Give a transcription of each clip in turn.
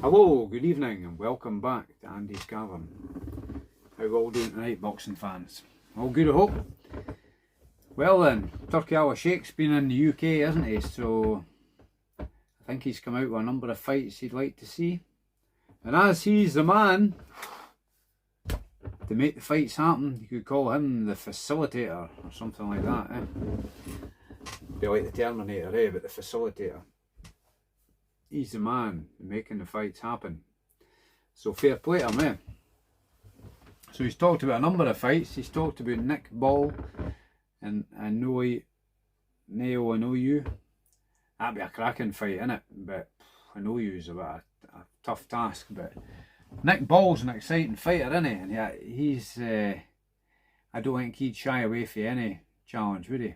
Hello, good evening and welcome back to Andy's Cavern. How are we all doing tonight, boxing fans? All good, I hope? Well then, Turki Alasheik's been in the UK, hasn't he? So I think he's come out with a number of fights he'd like to see. And as he's the man to make the fights happen, you could call him the Facilitator or something like that, eh? Be like the Terminator, eh? But the Facilitator. He's the man making the fights happen. So fair play to him, eh? So he's talked about a number of fights. He's talked about Nick Ball and Neo Inoue. That'd be a cracking fight, innit? But Inouye's a bit of a tough task. But Nick Ball's an exciting fighter, isn't he? And yeah, he's I don't think he'd shy away from any challenge, would he?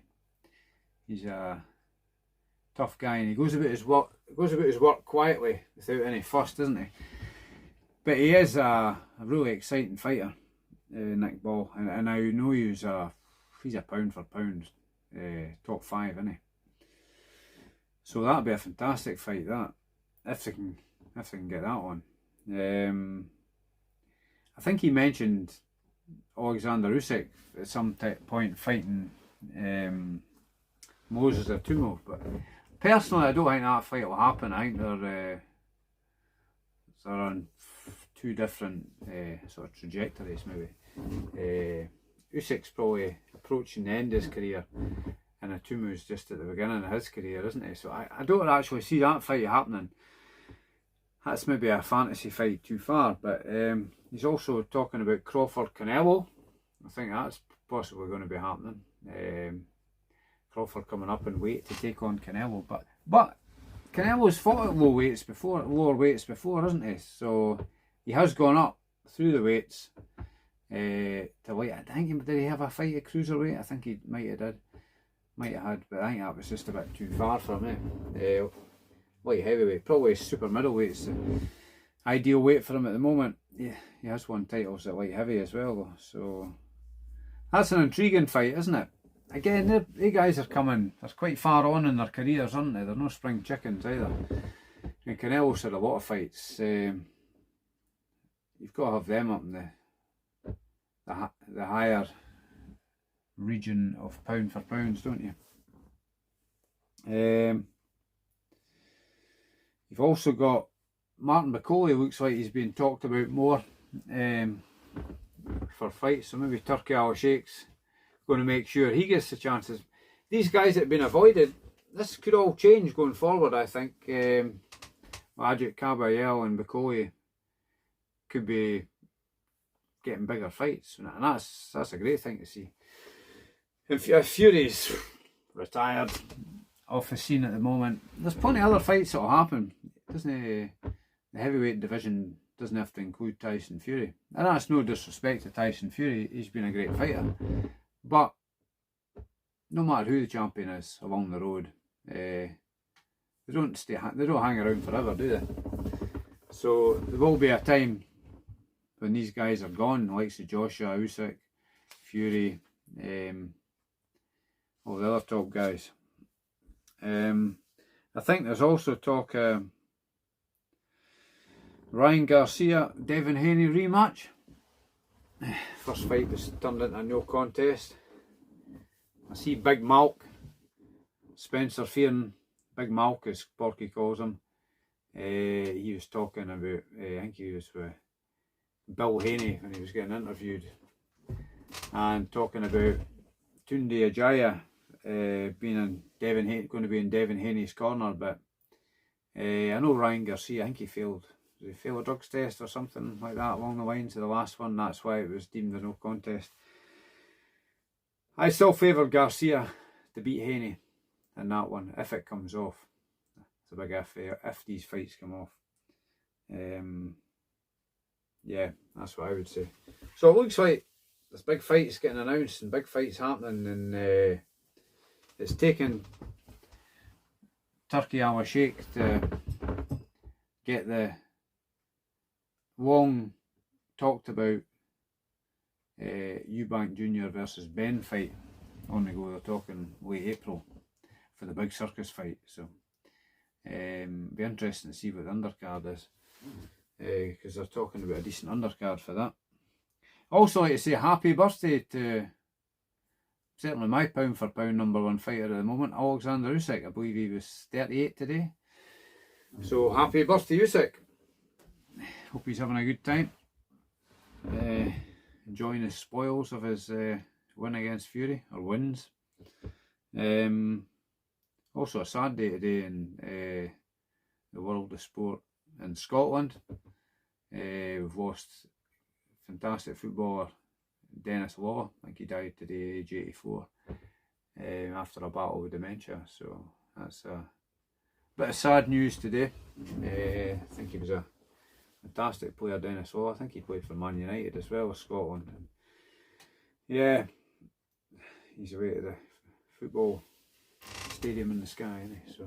He's a tough guy, and he goes about his work quietly without any fuss, doesn't he? But he is a really exciting fighter, Nick Ball, and I know he's a pound for pound top 5, isn't he? So that'd be a fantastic fight, that, if they can get that on. I think he mentioned Alexander Usyk at some point fighting Moses Atumov, but personally, I don't think that fight will happen. I think they're on two different sort of trajectories, maybe. Usyk's probably approaching the end of his career, and Atumov's just at the beginning of his career, isn't he? So I don't actually see that fight happening. That's maybe a fantasy fight too far, but he's also talking about Crawford-Canelo. I think that's possibly going to be happening. Crawford coming up in weight to take on Canelo, but Canelo's fought at lower weights before, hasn't he? So he has gone up through the weights to weight. I think, did he have a fight at cruiserweight? I think he might have had, but I think that was just a bit too far for him. Light heavyweight, probably super middleweight's the ideal weight for him at the moment. Yeah, he has won titles at light heavy as well, though. So that's an intriguing fight, isn't it? Again, they guys are coming, they're quite far on in their careers, aren't they? They're no spring chickens either. And Canelo's had a lot of fights. You've got to have them up in the higher region of pound for pounds, don't you? You've also got Martin McCauley. Looks like he's been talked about more for fights, so maybe Turki Alasheik's going to make sure he gets the chances. These guys that have been avoided, this could all change going forward, I think. Magic Caballel and McCauley could be getting bigger fights, and that's a great thing to see. If Fury's retired off the scene at the moment, there's plenty of other fights that'll happen. The heavyweight division doesn't have to include Tyson Fury, and that's no disrespect to Tyson Fury. He's been a great fighter. But no matter who the champion is along the road, they don't hang around forever, do they? So there will be a time when these guys are gone, the likes of Joshua, Usyk, Fury, all the other top guys. I think there's also talk Ryan Garcia, Devin Haney rematch. First fight was turned into a no contest. I see Big Malk, Spencer Fearon, Big Malk as Porky calls him. He was talking about, I think he was with Bill Haney when he was getting interviewed, and talking about Tunde Ajayi going to be in Devin Haney's corner. But I know Ryan Garcia, I think he failed. Did he fail a drugs test or something like that along the lines of the last one? That's why it was deemed a no contest. I still favour Garcia to beat Haney in that one, if it comes off. It's a big if these fights come off. Yeah, that's what I would say. So it looks like there's big fights getting announced and big fights happening, and it's taken Turki Alasheik to get the long talked about Eubank Jr. versus Ben fight on the go. They're talking late April for the big circus fight, so be interesting to see what the undercard is. because they're talking about a decent undercard for that. Also, like to say happy birthday to certainly my pound for pound number one fighter at the moment, Alexander Usyk. I believe he was 38 today. So happy birthday, Usyk. Hope he's having a good time. Enjoying the spoils of his win against Fury, or wins. Also a sad day today in the world of sport in Scotland. We've lost fantastic footballer Dennis Law. I think he died today, age 84, after a battle with dementia. So that's a bit of sad news today. I think he was a fantastic player, Dennis Law. I think he played for Man United as well as Scotland. And yeah, he's away to the football stadium in the sky, isn't he? So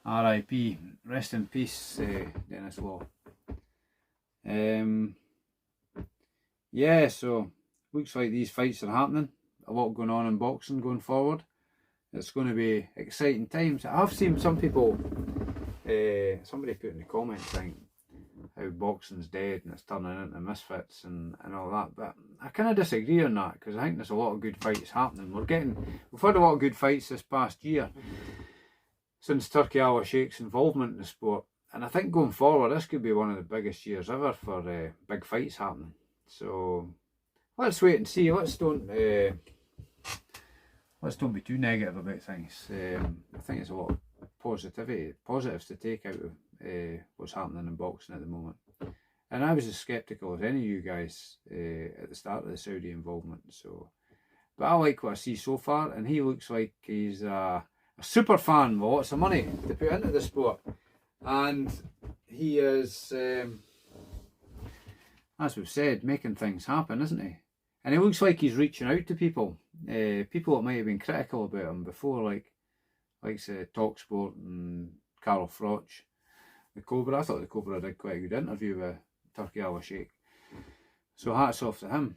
R.I.P. Rest in peace, Dennis Law. Yeah, so looks like these fights are happening. A lot going on in boxing going forward. It's going to be exciting times. I've seen some people, somebody put in the comments saying how boxing's dead and it's turning into misfits and all that, but I kind of disagree on that, because I think there's a lot of good fights happening. We've had a lot of good fights this past year since Turki Alasheik's involvement in the sport, and I think going forward this could be one of the biggest years ever for big fights happening. So let's wait and see. Let's don't be too negative about things. I think there's a lot of positives to take out of what's happening in boxing at the moment. And I was as sceptical as any of you guys at the start of the Saudi involvement. But I like what I see so far, and he looks like he's a super fan with lots of money to put into the sport. And he is, as we've said, making things happen, isn't he? And it looks like he's reaching out to people. People that might have been critical about him before, like Talksport and Carl Froch. The Cobra, I thought the Cobra did quite a good interview with Turki Alasheik. So hats off to him.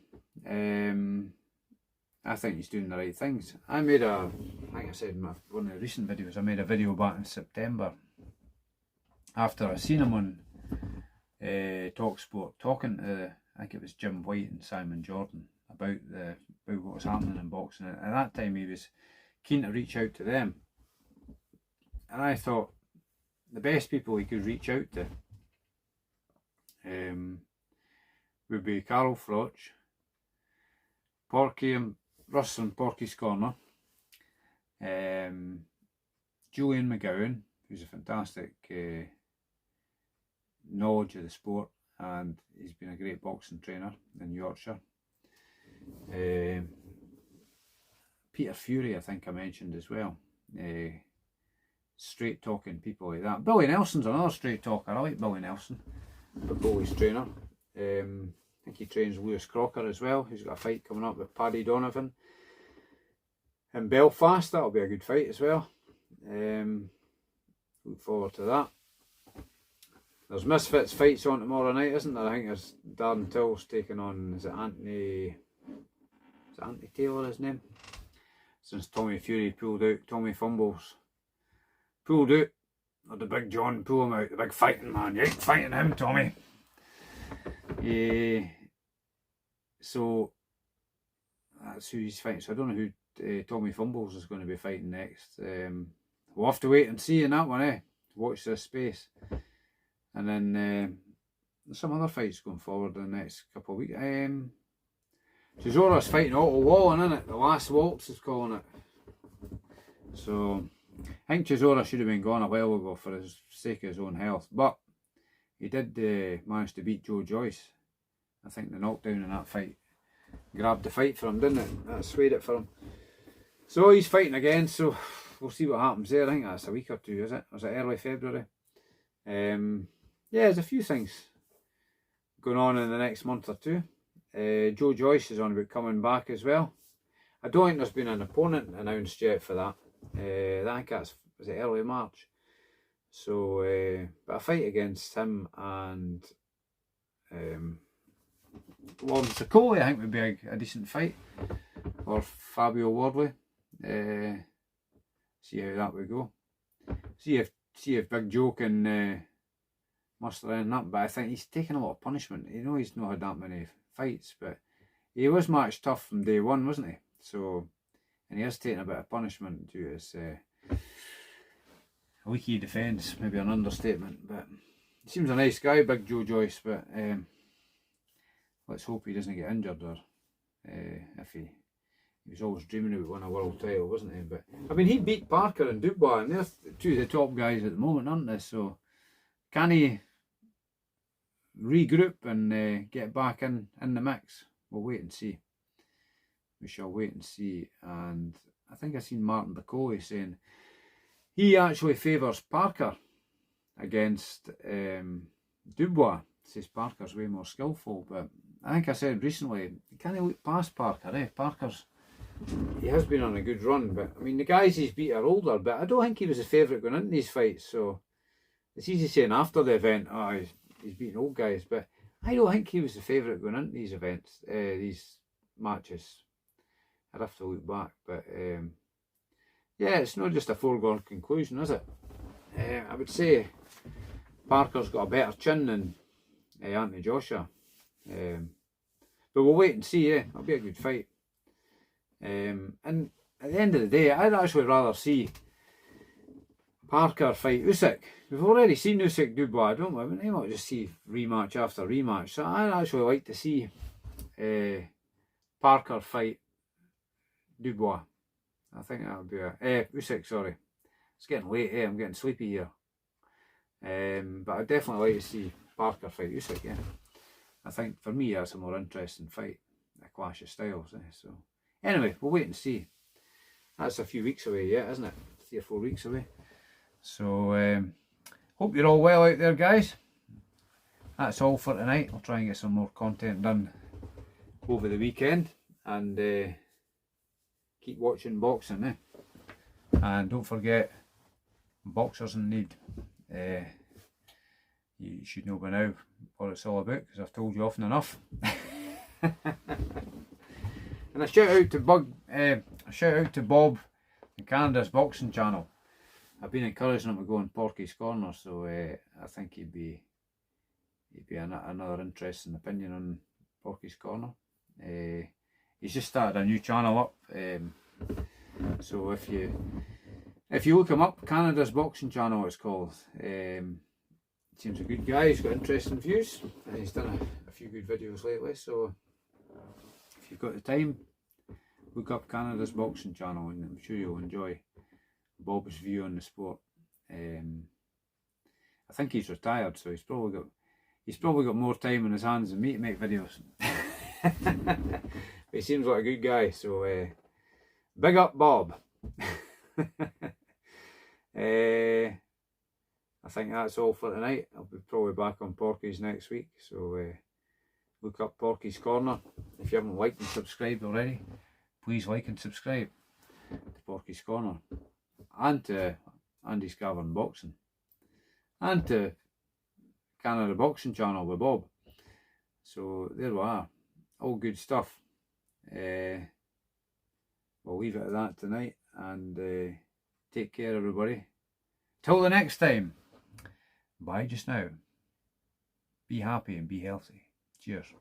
I think he's doing the right things. I think I said in one of the recent videos, I made a video back in September after I seen him on Talksport talking to, I think it was Jim White and Simon Jordan, about what was happening in boxing. At that time he was keen to reach out to them. And I thought the best people he could reach out to would be Carl Froch, Porky and Russ and Porky's Corner, Julian McGowan, who's a fantastic knowledge of the sport, and he's been a great boxing trainer in Yorkshire. Peter Fury, I think I mentioned as well. Straight talking people like that. Billy Nelson's another straight talker. I like Billy Nelson, the Bowley's trainer. I think he trains Lewis Crocker as well. He's got a fight coming up with Paddy Donovan in Belfast. That'll be a good fight as well. Look forward to that. There's Misfits fights on tomorrow night, isn't there? I think there's Darren Till's taking on, is it Anthony Taylor, his name? Since Tommy Fury pulled out, Tommy Fumbles pulled out, or the Big John pull him out, the big fighting man. You ain't fighting him, Tommy. So that's who he's fighting. So I don't know who Tommy Fumbles is going to be fighting next. We'll have to wait and see in that one, watch this space. And then there's some other fights going forward in the next couple of weeks. Chisora's fighting Otto Wallin, isn't it? The last waltz is calling it. So I think Chisora should have been gone a while ago for the sake of his own health, but he did manage to beat Joe Joyce. I think the knockdown in that fight grabbed the fight for him, didn't it? That swayed it for him. So he's fighting again, so we'll see what happens there. I think that's a week or two, is it? Or is it early February? Yeah, there's a few things going on in the next month or two. Joe Joyce is on about coming back as well. I don't think there's been an opponent announced yet for that. I think that's, was it early March? So, but a fight against him and Lawrence Okoli, I think would be a decent fight. Or Fabio Wardley. See how that would go. See if Big Joe can mustering up, but I think he's taken a lot of punishment. You know, he's not had that many fights, but he was match tough from day one, wasn't he? So, and he has taken a bit of punishment due to his leaky defence, maybe an understatement, but he seems a nice guy, Big Joe Joyce, but let's hope he doesn't get injured, or if he was always dreaming about winning a world title, wasn't he? But I mean, he beat Parker and Dubois, and they're two of the top guys at the moment, aren't they? So can he regroup and get back in the mix? We'll wait and see. We shall wait and see. And I think I seen Martin Bacoli saying he actually favours Parker against Dubois. Says Parker's way more skillful, but I think I said recently, can he look past Parker? He has been on a good run, but I mean the guys he's beat are older, but I don't think he was a favourite going into these fights, so it's easy saying after the event, oh, he's beating old guys, but I don't think he was the favourite going into these events, these matches. I'd have to look back, but yeah, it's not just a foregone conclusion, is it? I would say Parker's got a better chin than Anthony Joshua, but we'll wait and see. It'll be a good fight, and at the end of the day, I'd actually rather see Parker fight Usyk. We've already seen Usyk Dubois, don't we? I mean, I might just see rematch after rematch, so I'd actually like to see Parker fight Dubois. I think that would be Usyk, sorry. It's getting late, I'm getting sleepy here. But I'd definitely like to see Parker fight Usyk, yeah. I think for me that's a more interesting fight, a clash of styles, so anyway, we'll wait and see. That's a few weeks away yet, isn't it? 3 or 4 weeks away. So hope you're all well out there, guys. That's all for tonight. I'll try and get some more content done over the weekend, and keep watching boxing, and don't forget, boxers in need. You should know by now what it's all about, because I've told you often enough. And a shout out to Bob and Canada's boxing channel. I've been encouraging him to go on Porky's Corner, so I think he'd be another interesting opinion on Porky's Corner. He's just started a new channel up, so if you look him up, Canada's boxing channel it's called. Seems a good guy. He's got interesting views, and he's done a few good videos lately. So if you've got the time, look up Canada's boxing channel, and I'm sure you'll enjoy Bob's view on the sport. I think he's retired, so he's probably got more time in his hands than me to make videos. But he seems like a good guy, so big up Bob. I think that's all for tonight. I'll be probably back on Porky's next week, so look up Porky's Corner. If you haven't liked and subscribed already, please like and subscribe to Porky's Corner, and to Andy Scavan Boxing, and to Canada Boxing Channel with Bob. So there we are, all good stuff. We'll leave it at that tonight, and take care everybody. Till the next time, bye just now. Be happy and be healthy. Cheers.